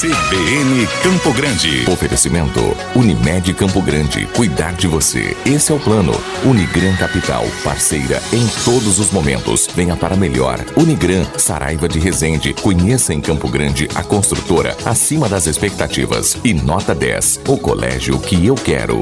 CBN Campo Grande. Oferecimento Unimed Campo Grande. Cuidar de você. Esse é o plano. Unigran Capital. Parceira em todos os momentos. Venha para melhor. Unigran, Saraiva de Resende. Conheça em Campo Grande a construtora acima das expectativas. E nota 10. O colégio que eu quero.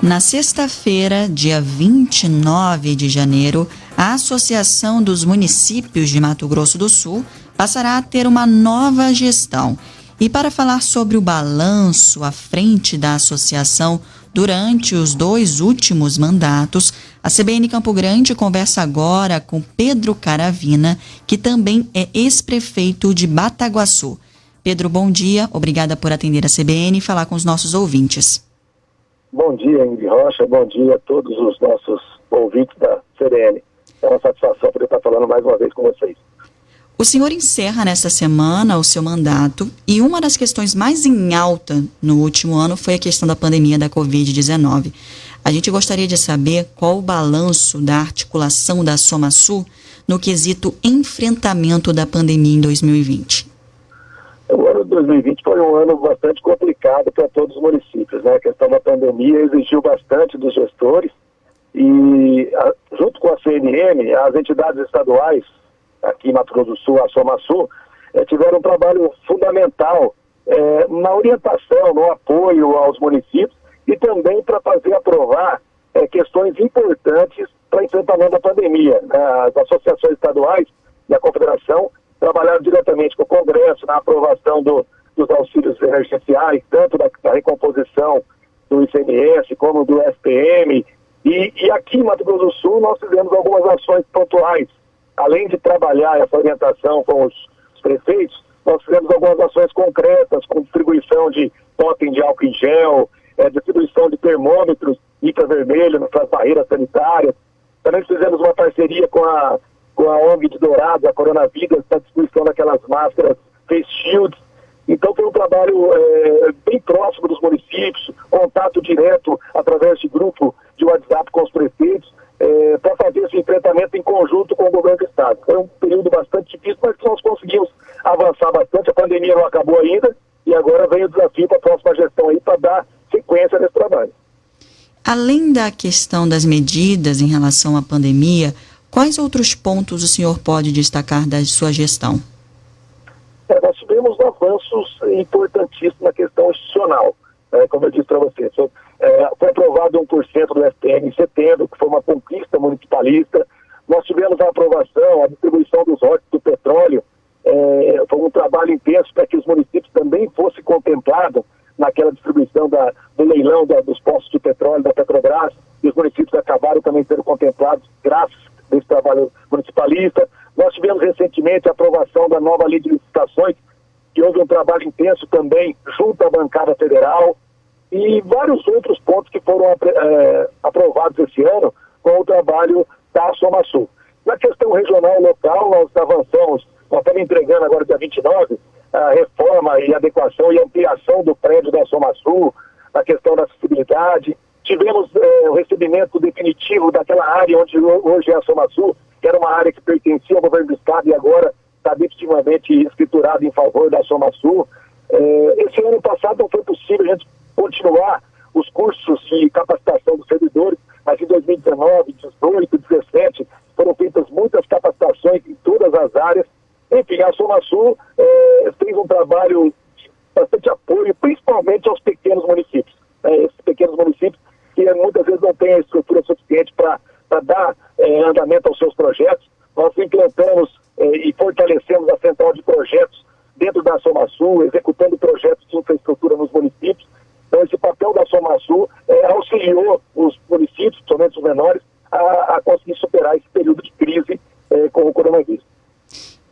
Na sexta-feira, dia 29 de janeiro, a Associação dos Municípios de Mato Grosso do Sul passará a ter uma nova gestão. E para falar sobre o balanço à frente da associação durante os 2 últimos mandatos, a CBN Campo Grande conversa agora com Pedro Caravina, que também é ex-prefeito de Bataguaçu. Pedro, bom dia. Obrigada por atender a CBN e falar com os nossos ouvintes. Bom dia, Ingrid Rocha. Bom dia a todos os nossos ouvintes da CBN. É uma satisfação poder estar falando mais uma vez com vocês. O senhor encerra nesta semana o seu mandato e uma das questões mais em alta no último ano foi a questão da pandemia da Covid-19. A gente gostaria de saber qual o balanço da articulação da SomaSul no quesito enfrentamento da pandemia em 2020. O ano de 2020 foi um ano bastante complicado para todos os municípios, né? A questão da pandemia exigiu bastante dos gestores e, junto com a CNM, as entidades estaduais, aqui em Mato Grosso do Sul, a SomaSul, tiveram um trabalho fundamental na orientação, no apoio aos municípios e também para fazer aprovar questões importantes para o enfrentamento da pandemia. As associações estaduais e a Confederação trabalharam diretamente com o Congresso na aprovação dos auxílios emergenciais, tanto da recomposição do ICMS como do SPM. E aqui em Mato Grosso do Sul nós fizemos algumas ações pontuais. Além de trabalhar essa orientação com os prefeitos, nós fizemos algumas ações concretas, com distribuição de totem de álcool em gel, distribuição de termômetros infravermelho para as barreiras sanitárias. Também fizemos uma parceria com a ONG de Dourados, a Coronavidas, na distribuição daquelas máscaras face shields. Então foi um trabalho bem próximo dos municípios, contato direto através de grupo de WhatsApp com os prefeitos, para fazer esse enfrentamento em conjunto com o governo do estado. Foi um período bastante difícil, mas que nós conseguimos avançar bastante. A pandemia não acabou ainda e agora vem o desafio para a próxima gestão aí para dar sequência nesse trabalho. Além da questão das medidas em relação à pandemia, quais outros pontos o senhor pode destacar da sua gestão? Nós tivemos avanços importantíssimos na questão institucional. Como eu disse para você, foi aprovado 1% do SPM em setembro, que foi uma conquista municipalista. Nós tivemos a aprovação, a distribuição dos royalties do petróleo. Foi um trabalho intenso para que os municípios também fossem contemplados naquela distribuição do leilão dos postos de petróleo da Petrobras. E os municípios acabaram também sendo contemplados graças desse trabalho municipalista. Nós tivemos recentemente a aprovação da nova lei de licitações, que houve um trabalho intenso também junto à bancada federal e vários outros pontos que foram aprovados esse ano com o trabalho da SomaSul. Na questão regional local, nós avançamos, nós estamos entregando agora dia 29 a reforma e adequação e ampliação do prédio da SomaSul, na questão da acessibilidade. Tivemos o recebimento definitivo daquela área onde hoje é a SomaSul, que era uma área que pertencia ao governo do estado e agora está definitivamente escriturada em favor da SomaSul. Esse ano passado não foi possível a gente continuar os cursos de capacitação dos servidores, mas em 2019, 2018, 2017 foram feitas muitas capacitações em todas as áreas. Enfim, a SomaSul fez um trabalho de bastante apoio, principalmente aos pequenos municípios. Esses pequenos municípios que muitas vezes não têm a estrutura suficiente para dar andamento aos seus projetos. Nós implantamos e fortalecemos a central de projetos dentro da SomaSul, executando projetos de infraestrutura nos municípios. Então, esse papel da SomaSul auxiliou os municípios, principalmente os menores, a conseguir superar esse período de crise com o coronavírus.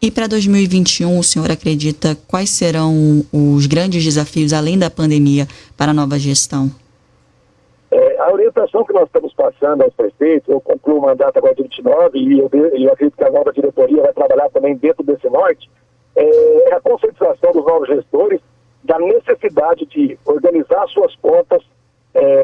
E para 2021, o senhor acredita quais serão os grandes desafios, além da pandemia, para a nova gestão? A orientação que nós estamos passando aos prefeitos, eu concluo o mandato agora de 29 e eu acredito que a nova diretoria vai trabalhar também dentro desse norte, é a conscientização dos novos gestores da necessidade de organizar suas contas,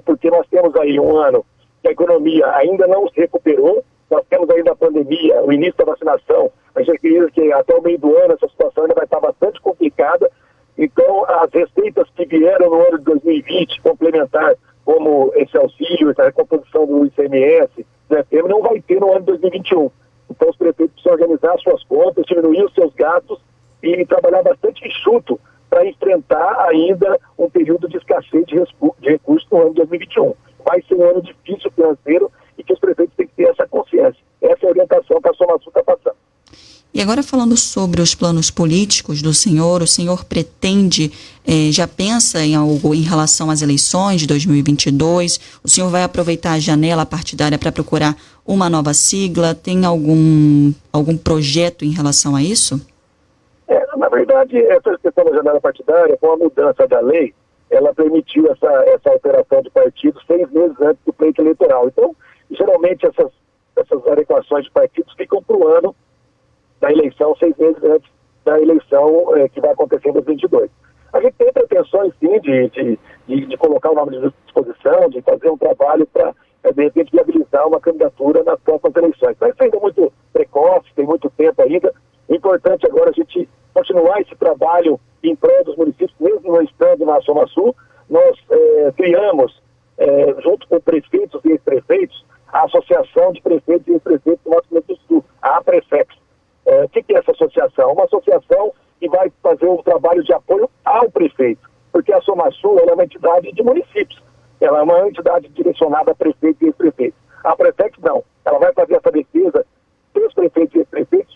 porque nós temos aí um ano que a economia ainda não se recuperou, nós temos ainda a pandemia o início da vacinação, a gente acredita que até o meio do ano essa situação ainda vai estar bastante complicada. Então, as receitas que vieram no ano de 2020, complementar, como esse auxílio, essa recomposição do ICMS, do FM, não vai ter no ano de 2021. Então, os prefeitos precisam organizar suas contas, diminuir os seus gastos e trabalhar bastante enxuto para enfrentar ainda um período de escassez de recursos no ano de 2021. Vai ser um ano difícil financeiro e que os prefeitos têm que ter essa consciência. Essa é a orientação que a SOMASUL está passando. E agora falando sobre os planos políticos do senhor, o senhor pretende, já pensa em algo em relação às eleições de 2022? O senhor vai aproveitar a janela partidária para procurar uma nova sigla? Tem algum projeto em relação a isso? Na verdade, essa questão da janela partidária, com a mudança da lei, ela permitiu essa alteração de partidos 6 meses antes do pleito eleitoral. Então, geralmente essas adequações de partidos ficam para o ano da eleição, 6 meses antes da eleição que vai acontecer em 2022. A gente tem pretensões, sim, de colocar o nome de disposição, de fazer um trabalho para, de repente, viabilizar uma candidatura nas próximas eleições. Mas isso ainda é muito precoce, tem muito tempo ainda. O importante agora é a gente continuar esse trabalho em prol dos municípios, mesmo não estando na SOMASUL. Nós criamos, junto com prefeitos e ex-prefeitos, a Associação de Prefeitos e Ex-Prefeitos do Mato Grosso do Sul, a APREFEX. O que é essa associação? Uma associação que vai fazer um trabalho de apoio ao prefeito, porque a SOMASUL é uma entidade de municípios, ela é uma entidade direcionada a prefeitos e ex-prefeitos. A APREFEX não, ela vai fazer essa defesa dos prefeitos e ex-prefeitos,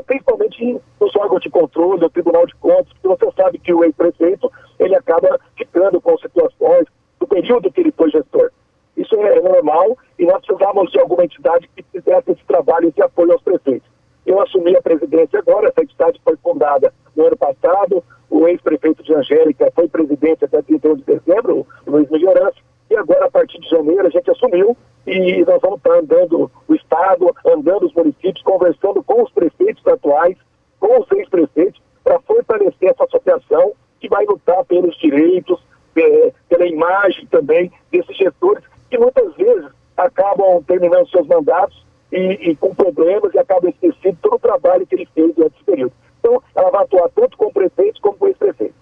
principalmente nos órgãos de controle, no Tribunal de Contas, porque você sabe que o ex-prefeito, ele acaba ficando com situações do período que ele foi gestor. Isso é normal e nós precisamos de alguma entidade que fizesse esse trabalho, esse apoio aos prefeitos. Eu assumi a presidência agora, essa entidade foi fundada no ano passado, o ex-prefeito de Angélica foi presidente até 31 de dezembro, o Luiz Melhorança, e agora a partir de janeiro a gente assumiu e nós vamos estar andando o estado, andando os municípios, conversando com os prefeitos atuais, com os ex-prefeitos, para fortalecer essa associação que vai lutar pelos direitos, pela imagem também desses gestores que muitas vezes acabam terminando seus mandatos e com problemas e acabam esquecendo todo o trabalho que ele fez durante esse período. Então, ela vai atuar tanto com prefeitos como com ex-prefeitos.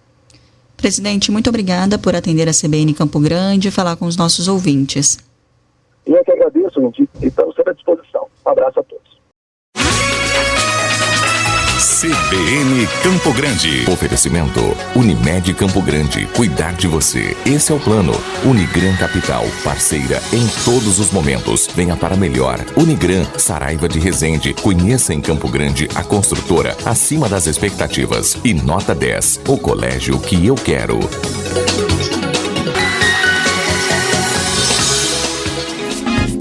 Presidente, muito obrigada por atender a CBN Campo Grande e falar com os nossos ouvintes. Eu que agradeço, Lindy, e estamos sempre à disposição. Um abraço a todos. CBN Campo Grande. Oferecimento Unimed Campo Grande, cuidar de você. Esse é o plano. Unigran Capital, parceira em todos os momentos. Venha para melhor. Unigran, Saraiva de Resende. Conheça em Campo Grande a construtora acima das expectativas. E nota 10, o colégio que eu quero.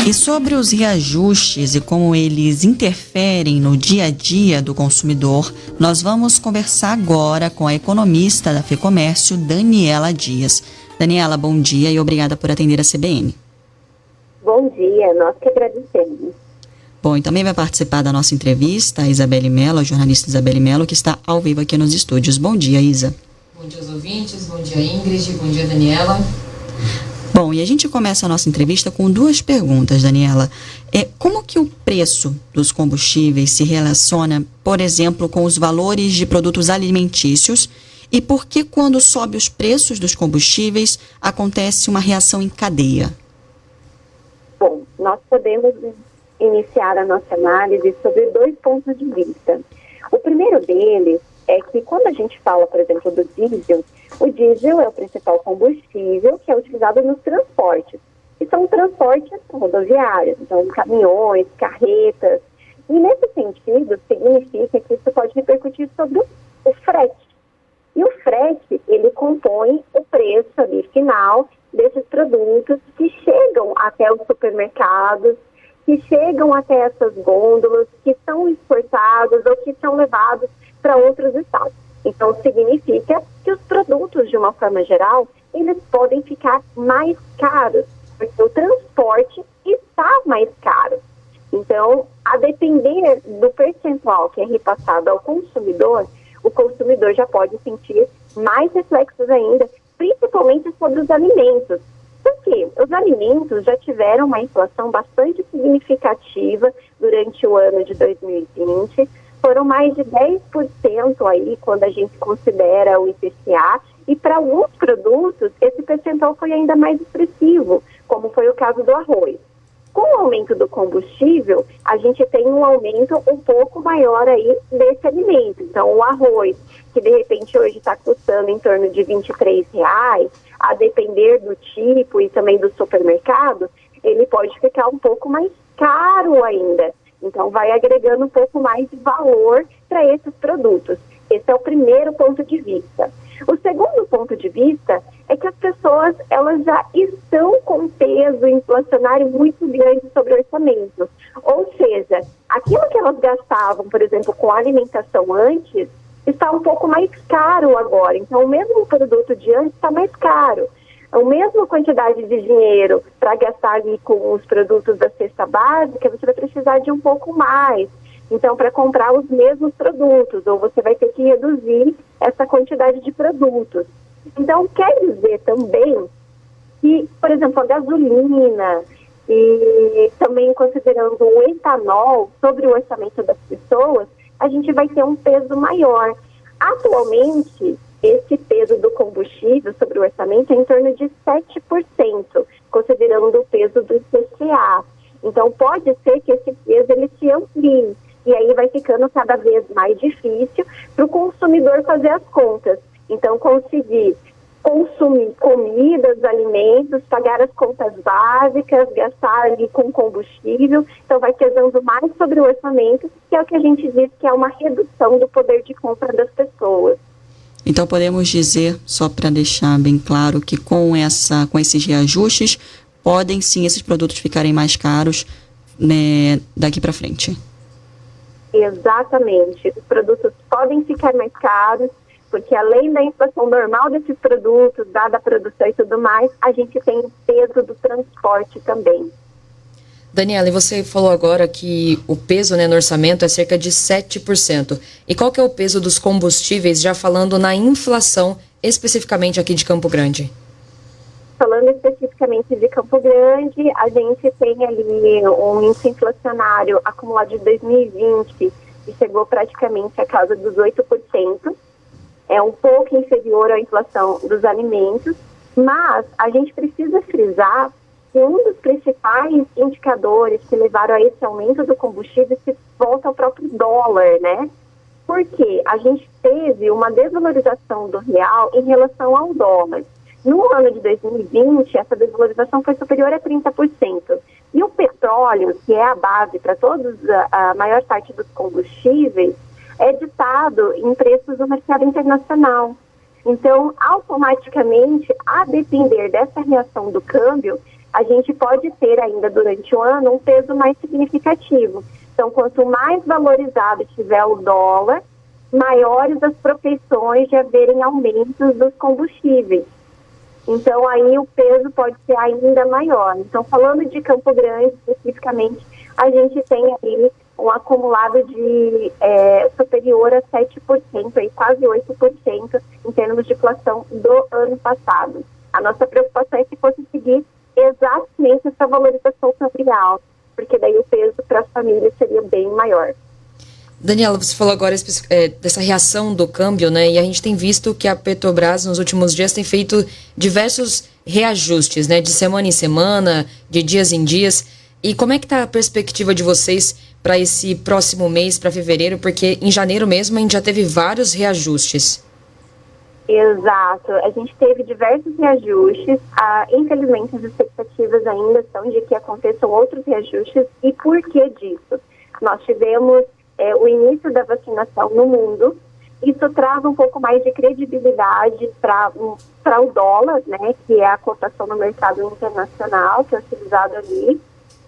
E sobre os reajustes e como eles interferem no dia a dia do consumidor, nós vamos conversar agora com a economista da FEComércio, Daniela Dias. Daniela, bom dia e obrigada por atender a CBN. Bom dia, nós que agradecemos. Bom, e também vai participar da nossa entrevista a Isabelle Mello, a jornalista Isabelle Mello, que está ao vivo aqui nos estúdios. Bom dia, Isa. Bom dia aos ouvintes, bom dia Ingrid, bom dia Daniela. Bom, e a gente começa a nossa entrevista com 2 perguntas, Daniela. Como que o preço dos combustíveis se relaciona, por exemplo, com os valores de produtos alimentícios e por que quando sobe os preços dos combustíveis acontece uma reação em cadeia? Bom, nós podemos iniciar a nossa análise sobre 2 pontos de vista. O primeiro deles é que quando a gente fala, por exemplo, do diesel, o diesel é o principal combustível que é utilizado nos transportes. E são transportes rodoviários, então caminhões, carretas. E nesse sentido, significa que isso pode repercutir sobre o frete. E o frete, ele compõe o preço ali final desses produtos que chegam até os supermercados, que chegam até essas gôndolas, que são exportados ou que são levados para outros estados. Então, significa que os produtos, de uma forma geral, eles podem ficar mais caros, porque o transporte está mais caro. Então, a depender do percentual que é repassado ao consumidor, o consumidor já pode sentir mais reflexos ainda, principalmente sobre os alimentos. Porque os alimentos já tiveram uma inflação bastante significativa durante o ano de 2020, foram mais de 10% aí quando a gente considera o IPCA, e para alguns produtos esse percentual foi ainda mais expressivo, como foi o caso do arroz. Com o aumento do combustível, a gente tem um aumento um pouco maior aí desse alimento. Então, o arroz, que de repente hoje está custando em torno de R$23, a depender do tipo e também do supermercado, ele pode ficar um pouco mais caro ainda. Então, vai agregando um pouco mais de valor para esses produtos. Esse é o primeiro ponto de vista. O segundo ponto de vista é que as pessoas, elas já estão com um peso inflacionário muito grande sobre o orçamento. Ou seja, aquilo que elas gastavam, por exemplo, com alimentação antes, está um pouco mais caro agora. Então, o mesmo produto de antes está mais caro. A mesma quantidade de dinheiro para gastar ali com os produtos da cesta básica, você vai precisar de um pouco mais. Então, para comprar os mesmos produtos, ou você vai ter que reduzir essa quantidade de produtos. Então, quer dizer também que, por exemplo, a gasolina e também considerando o etanol sobre o orçamento das pessoas, a gente vai ter um peso maior. Atualmente, esse peso do combustível sobre o orçamento é em torno de 7%, considerando o peso do IPCA. Então, pode ser que esse peso ele se amplie. E aí vai ficando cada vez mais difícil para o consumidor fazer as contas. Então, conseguir consumir comidas, alimentos, pagar as contas básicas, gastar ali com combustível. Então, vai pesando mais sobre o orçamento, que é o que a gente diz que é uma redução do poder de compra das pessoas. Então, podemos dizer, só para deixar bem claro, que com esses reajustes, podem sim esses produtos ficarem mais caros, né, daqui para frente. Exatamente. Os produtos podem ficar mais caros, porque além da inflação normal desses produtos, dada a produção e tudo mais, a gente tem o peso do transporte também. Daniela, e você falou agora que o peso, né, no orçamento é cerca de 7%. E qual que é o peso dos combustíveis, já falando na inflação, especificamente aqui de Campo Grande? Falando especificamente de Campo Grande, a gente tem ali um índice inflacionário acumulado de 2020, que chegou praticamente a casa dos 8%. É um pouco inferior à inflação dos alimentos, mas a gente precisa frisar que um dos principais indicadores que levaram a esse aumento do combustível se volta ao próprio dólar, né? Porque a gente teve uma desvalorização do real em relação ao dólar. No ano de 2020, essa desvalorização foi superior a 30%. E o petróleo, que é a base para a maior parte dos combustíveis, é ditado em preços do mercado internacional. Então, automaticamente, a depender dessa reação do câmbio, a gente pode ter ainda durante o ano um peso mais significativo. Então, quanto mais valorizado estiver o dólar, maiores as propensões de haverem aumentos dos combustíveis. Então, aí o peso pode ser ainda maior. Então, falando de Campo Grande especificamente, a gente tem aí um acumulado de superior a 7%, aí quase 8% em termos de inflação do ano passado. A nossa preocupação é que fosse seguir exatamente essa valorização cambial, porque daí o peso para as famílias seria bem maior. Daniela, você falou agora dessa reação do câmbio, né? E a gente tem visto que a Petrobras nos últimos dias tem feito diversos reajustes, né? De semana em semana, de dias em dias. E como é que está a perspectiva de vocês para esse próximo mês, para fevereiro? Porque em janeiro mesmo a gente já teve vários reajustes. Exato. A gente teve diversos reajustes. Infelizmente, as expectativas ainda são de que aconteçam outros reajustes. E por que disso? Nós tivemos o início da vacinação no mundo. Isso traz um pouco mais de credibilidade para o dólar, né, que é a cotação no mercado internacional, que é utilizado ali.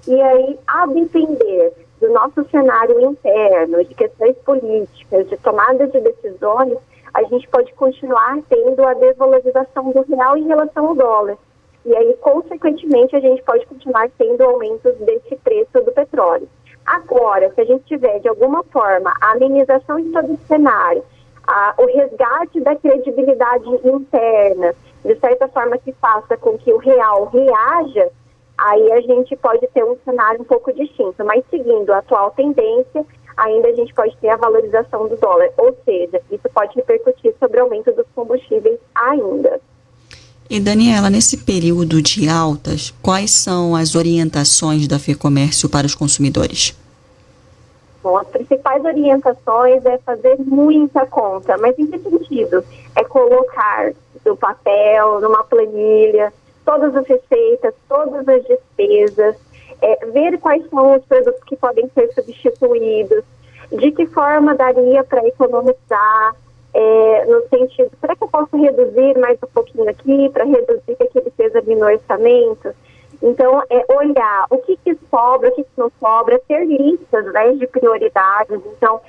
E aí, a depender do nosso cenário interno, de questões políticas, de tomada de decisões, a gente pode continuar tendo a desvalorização do real em relação ao dólar. E aí, consequentemente, a gente pode continuar tendo aumentos desse preço do petróleo. Agora, se a gente tiver, de alguma forma, a amenização de todo esse cenário, o resgate da credibilidade interna, de certa forma que faça com que o real reaja, aí a gente pode ter um cenário um pouco distinto. Mas seguindo a atual tendência, ainda a gente pode ter a valorização do dólar. Ou seja, isso pode repercutir sobre o aumento dos combustíveis ainda. E Daniela, nesse período de altas, quais são as orientações da FEComércio para os consumidores? Bom, as principais orientações é fazer muita conta, mas em que sentido? É colocar no papel, numa planilha, todas as receitas, todas as despesas, ver quais são os produtos que podem ser substituídos, de que forma daria para economizar, no sentido, será que eu posso reduzir mais um pouquinho aqui, para reduzir aquele peso ali no orçamento? Então, olhar o que sobra, o que não sobra, ter listas, né, de prioridades. Então,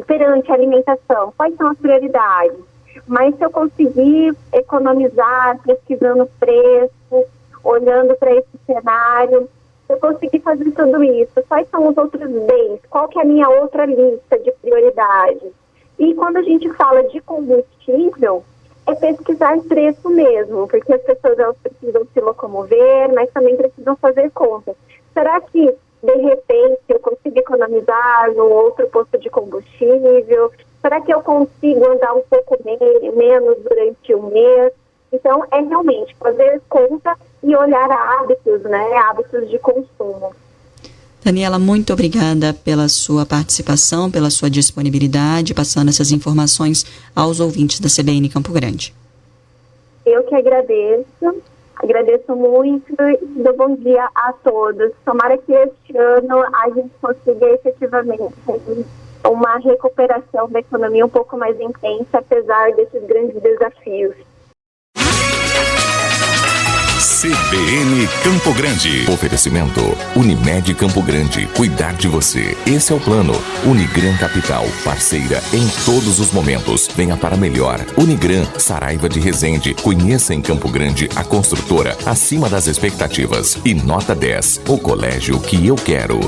perante a alimentação, quais são as prioridades? Mas se eu conseguir economizar, pesquisando preço, olhando para esse cenário, se eu conseguir fazer tudo isso, quais são os outros bens? Qual que é a minha outra lista de prioridades? E quando a gente fala de combustível, é pesquisar preço mesmo, porque as pessoas elas precisam se locomover, mas também precisam fazer contas. Será que, de repente, eu consigo economizar no outro posto de combustível? Será que eu consigo andar um pouco menos durante o mês? Então, é realmente fazer conta e olhar hábitos, né? Hábitos de consumo. Daniela, muito obrigada pela sua participação, pela sua disponibilidade, passando essas informações aos ouvintes da CBN Campo Grande. Eu que agradeço muito e dou bom dia a todos. Tomara que este ano a gente consiga efetivamente uma recuperação da economia um pouco mais intensa, apesar desses grandes desafios. CBN Campo Grande. Oferecimento Unimed Campo Grande, cuidar de você. Esse é o plano. Unigran Capital, parceira em todos os momentos. Venha para melhor. Unigran, Saraiva de Resende. Conheça em Campo Grande a construtora acima das expectativas. E nota 10, o colégio que eu quero.